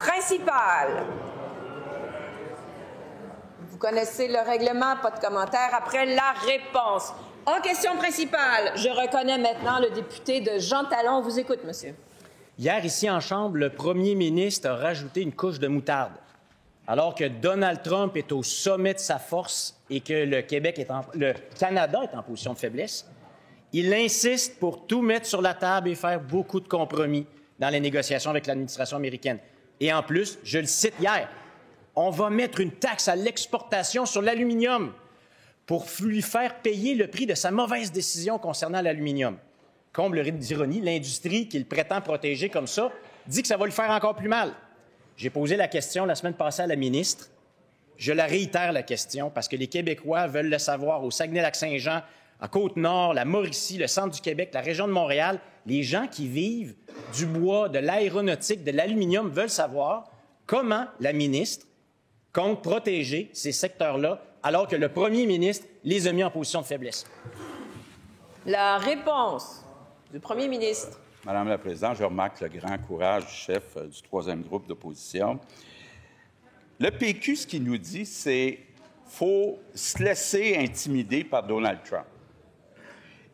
Principal. Vous connaissez le règlement, pas de commentaire après la réponse. En question principale, je reconnais maintenant le député de Jean Talon. On vous écoute, monsieur. Hier, ici en Chambre, le premier ministre a rajouté une couche de moutarde. Alors que Donald Trump est au sommet de sa force et que le Canada est en position de faiblesse, il insiste pour tout mettre sur la table et faire beaucoup de compromis dans les négociations avec l'administration américaine. Et en plus, je le cite hier, on va mettre une taxe à l'exportation sur l'aluminium pour lui faire payer le prix de sa mauvaise décision concernant l'aluminium. Comble d'ironie, l'industrie qu'il prétend protéger comme ça dit que ça va lui faire encore plus mal. J'ai posé la question la semaine passée à la ministre. Je la réitère, la question, parce que les Québécois veulent le savoir. Au Saguenay-Lac-Saint-Jean, à Côte-Nord, la Mauricie, le centre du Québec, la région de Montréal, les gens qui vivent du bois, de l'aéronautique, de l'aluminium veulent savoir comment la ministre compte protéger ces secteurs-là alors que le premier ministre les a mis en position de faiblesse. La réponse du premier ministre. Madame la Présidente, je remarque le grand courage du chef du troisième groupe d'opposition. Le PQ, ce qu'il nous dit, c'est qu'il faut se laisser intimider par Donald Trump.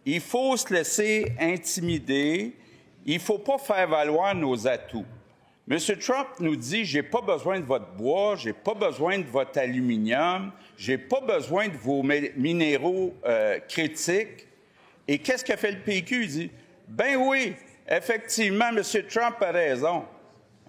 Il faut se laisser intimider. Il ne faut pas faire valoir nos atouts. M. Trump nous dit « J'ai pas besoin de votre bois, j'ai pas besoin de votre aluminium, j'ai pas besoin de vos minéraux critiques. » Et qu'est-ce qu'a fait le PQ? Il dit « Ben oui, effectivement, M. Trump a raison. »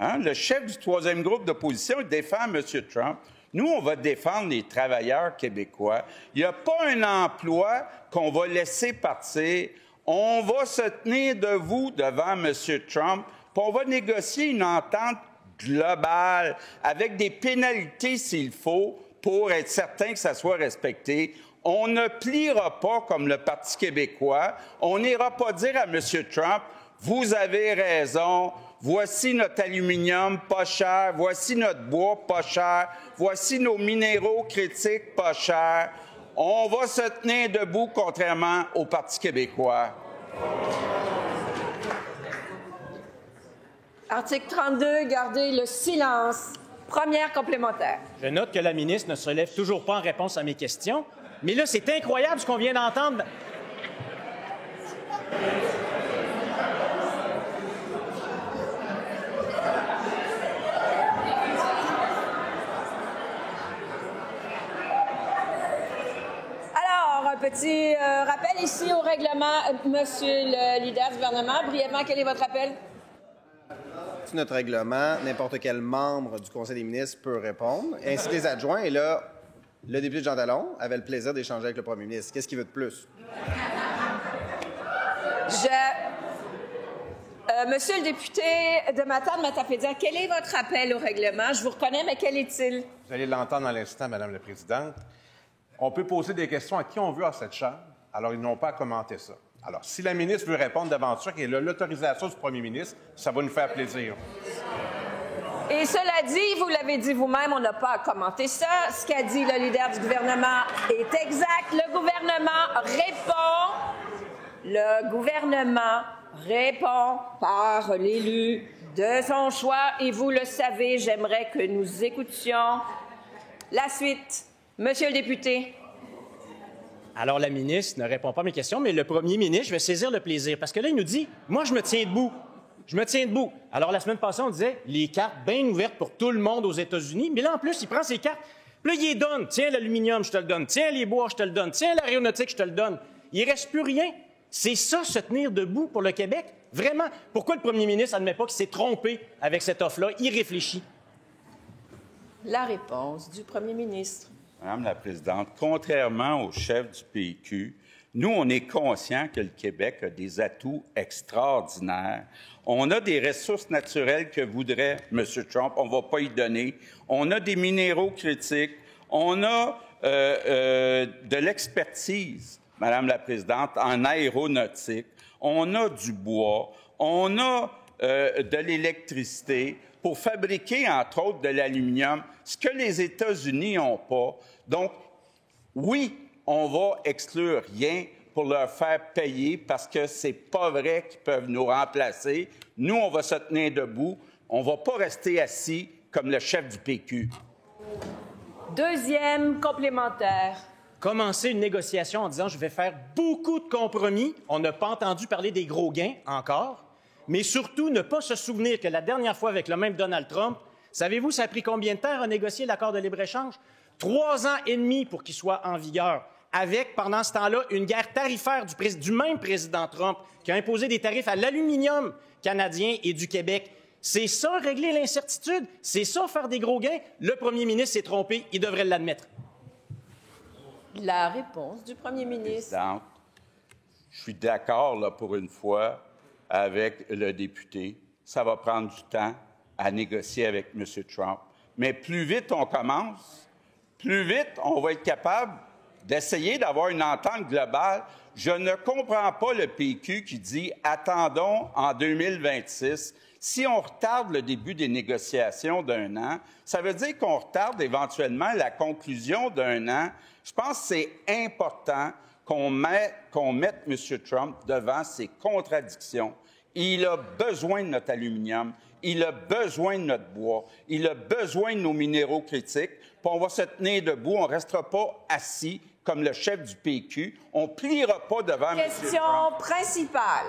Hein? Le chef du troisième groupe d'opposition défend M. Trump. Nous, on va défendre les travailleurs québécois. Il n'y a pas un emploi qu'on va laisser partir. On va se tenir debout devant M. Trump, puis on va négocier une entente globale avec des pénalités s'il faut pour être certain que ça soit respecté. On ne pliera pas comme le Parti québécois. On n'ira pas dire à M. Trump « Vous avez raison, voici notre aluminium pas cher, voici notre bois pas cher, voici nos minéraux critiques pas chers. » On va se tenir debout contrairement au Parti québécois. Article 32, gardez le silence. Première complémentaire. Je note que la ministre ne se relève toujours pas en réponse à mes questions. Mais là, c'est incroyable ce qu'on vient d'entendre. Alors, un petit rappel ici au règlement. Monsieur le leader du gouvernement, brièvement, quel est votre rappel? Sur notre règlement, n'importe quel membre du Conseil des ministres peut répondre, ainsi que les adjoints. Et là, le député de Jean Talon avait le plaisir d'échanger avec le premier ministre. Qu'est-ce qu'il veut de plus? Monsieur le député de Matane-Matapédia, quel est votre rappel au règlement? Je vous reconnais, mais quel est-il? Vous allez l'entendre à l'instant, Madame la Présidente. On peut poser des questions à qui on veut à cette Chambre, alors ils n'ont pas à commenter ça. Alors, si la ministre veut répondre d'aventure et l'autorisation du premier ministre, ça va nous faire plaisir. Et cela dit, vous l'avez dit vous-même, on n'a pas à commenter ça. Ce qu'a dit le leader du gouvernement est exact. Le gouvernement répond. Le gouvernement répond par l'élu de son choix. Et vous le savez, j'aimerais que nous écoutions la suite. Monsieur le député. Alors, la ministre ne répond pas à mes questions, mais le premier ministre, je vais saisir le plaisir. Parce que là, il nous dit, moi, je me tiens debout. Je me tiens debout. Alors, la semaine passée, on disait, les cartes bien ouvertes pour tout le monde aux États-Unis. Mais là, en plus, il prend ses cartes. Puis là, il les donne. Tiens, l'aluminium, je te le donne. Tiens, les bois, je te le donne. Tiens, l'aéronautique, je te le donne. Il ne reste plus rien. C'est ça, se tenir debout pour le Québec? Vraiment? Pourquoi le premier ministre n'admet pas qu'il s'est trompé avec cette offre-là? Il réfléchit. La réponse du premier ministre. Madame la Présidente, contrairement au chef du PQ, nous, on est conscient que le Québec a des atouts extraordinaires. On a des ressources naturelles que voudrait M. Trump. On ne va pas y donner. On a des minéraux critiques. On a de l'expertise, Madame la Présidente, en aéronautique. On a du bois. On a de l'électricité pour fabriquer, entre autres, de l'aluminium, ce que les États-Unis n'ont pas. Donc, oui, on va exclure rien pour leur faire payer parce que c'est pas vrai qu'ils peuvent nous remplacer. Nous, on va se tenir debout On ne va pas rester assis comme le chef du PQ. Deuxième complémentaire. Commencer une négociation en disant « je vais faire beaucoup de compromis », on n'a pas entendu parler des gros gains encore, mais surtout ne pas se souvenir que la dernière fois avec le même Donald Trump, savez-vous ça a pris combien de temps à négocier l'accord de libre-échange? 3 ans et demi pour qu'il soit en vigueur, avec, pendant ce temps-là, une guerre tarifaire du même président Trump qui a imposé des tarifs à l'aluminium canadien et du Québec. C'est ça, régler l'incertitude? C'est ça, faire des gros gains? Le premier ministre s'est trompé, il devrait l'admettre. La réponse du premier ministre. Présidente, je suis d'accord, là, pour une fois, avec le député. Ça va prendre du temps à négocier avec M. Trump. Mais plus vite on commence, plus vite on va être capable d'essayer d'avoir une entente globale. Je ne comprends pas le PQ qui dit « attendons en 2026 ». Si on retarde le début des négociations d'1 an, ça veut dire qu'on retarde éventuellement la conclusion d'1 an. Je pense que c'est important qu'on mette M. Trump devant ses contradictions. Il a besoin de notre aluminium, il a besoin de notre bois, il a besoin de nos minéraux critiques, puis on va se tenir debout, on ne restera pas assis comme le chef du PQ, on ne pliera pas devant M. Trump. Question principale.